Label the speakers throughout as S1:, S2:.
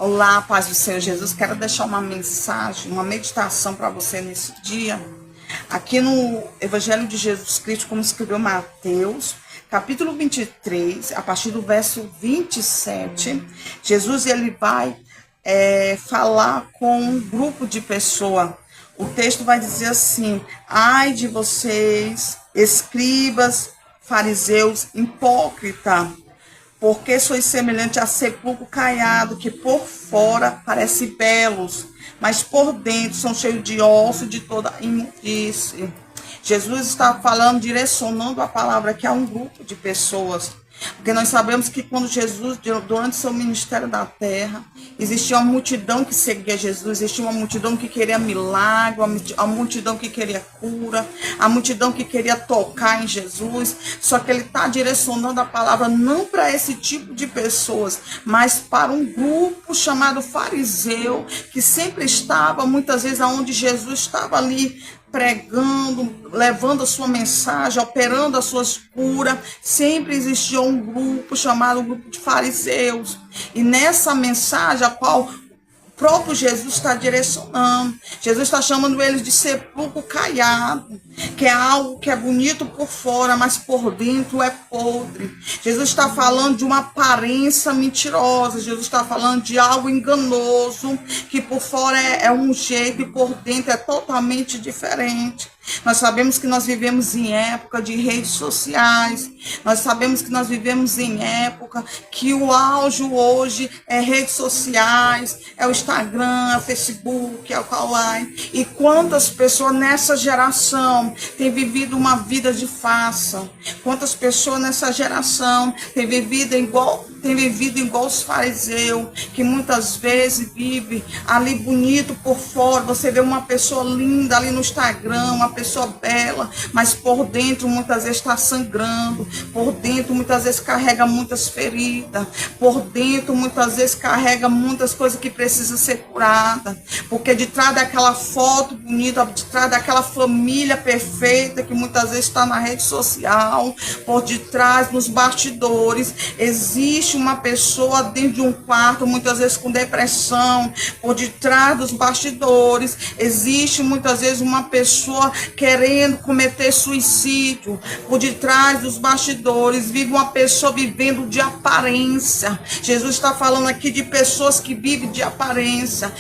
S1: Olá, paz do Senhor Jesus. Quero deixar uma mensagem, uma meditação para você nesse dia. Aqui no Evangelho de Jesus Cristo, como escreveu Mateus, capítulo 23, a partir do verso 27, Jesus ele vai falar com um grupo de pessoas. O texto vai dizer assim: ai de vocês, escribas, fariseus, hipócritas, porque sois semelhante a sepulcro caiado, que por fora parece belos, mas por dentro são cheios de ossos de toda imundície. Jesus está falando, direcionando a palavra aqui a um grupo de pessoas. Porque nós sabemos que quando Jesus, durante seu ministério da terra, existia uma multidão que seguia Jesus, existia uma multidão que queria milagre, a multidão que queria cura, a multidão que queria tocar em Jesus. Só que ele está direcionando a palavra não para esse tipo de pessoas, mas para um grupo chamado fariseu, que sempre estava, muitas vezes, onde Jesus estava ali, pregando, levando a sua mensagem, operando as suas curas. Sempre existiu um grupo chamado grupo de fariseus. E nessa mensagem, a qual o próprio Jesus está direcionando, Jesus está chamando eles de sepulcro caiado, que é algo que é bonito por fora, mas por dentro é podre. Jesus está falando de uma aparência mentirosa, Jesus está falando de algo enganoso, que por fora é um jeito e por dentro é totalmente diferente. Nós sabemos que nós vivemos em época de redes sociais, nós sabemos que nós vivemos em época que o auge hoje é redes sociais, é o Instagram, é o Facebook, é o Kawaii. E quantas pessoas nessa geração têm vivido uma vida de farsa? Quantas pessoas nessa geração têm vivido igual os fariseus, que muitas vezes vive ali bonito por fora. Você vê uma pessoa linda ali no Instagram, uma pessoa bela, mas por dentro muitas vezes está sangrando, por dentro muitas vezes carrega muitas feridas, por dentro muitas vezes carrega muitas coisas que precisam ser curadas, porque de trás daquela foto bonita, de trás daquela família perfeita que muitas vezes está na rede social, por detrás, nos bastidores, existe uma pessoa dentro de um quarto, muitas vezes com depressão. Por detrás dos bastidores existe muitas vezes uma pessoa querendo cometer suicídio. Por detrás dos bastidores vive uma pessoa vivendo de aparência. Jesus está falando aqui de pessoas que vivem de aparência.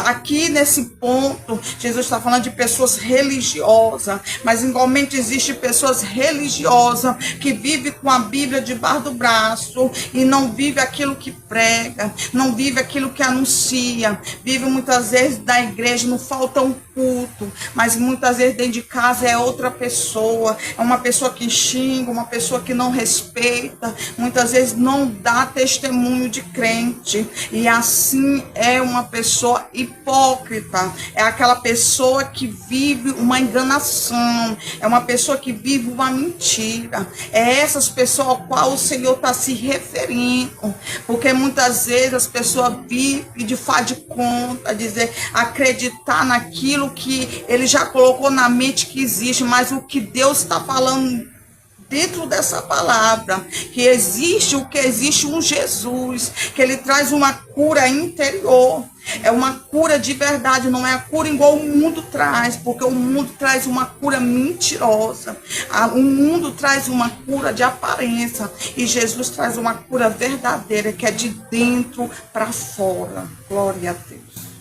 S1: Aqui nesse ponto, Jesus está falando de pessoas religiosas, mas igualmente existe pessoas religiosas que vivem com a Bíblia debaixo do braço e não vive aquilo que prega, não vive aquilo que anuncia, vive muitas vezes da igreja, não falta um culto, mas muitas vezes dentro de casa é outra pessoa, é uma pessoa que xinga, uma pessoa que não respeita, muitas vezes não dá testemunho de crente, e assim é uma pessoa hipócrita, é aquela pessoa que vive uma enganação, é uma pessoa que vive uma mentira, é essas pessoas ao qual o Senhor está se referindo, porque muitas vezes as pessoas vivem de faz de conta, dizer, acreditar naquilo que ele já colocou na mente que existe, mas o que Deus está falando dentro dessa palavra, que existe um Jesus, que ele traz uma cura interior, é uma cura de verdade, não é a cura igual o mundo traz, porque o mundo traz uma cura mentirosa, o mundo traz uma cura de aparência, e Jesus traz uma cura verdadeira, que é de dentro para fora. Glória a Deus.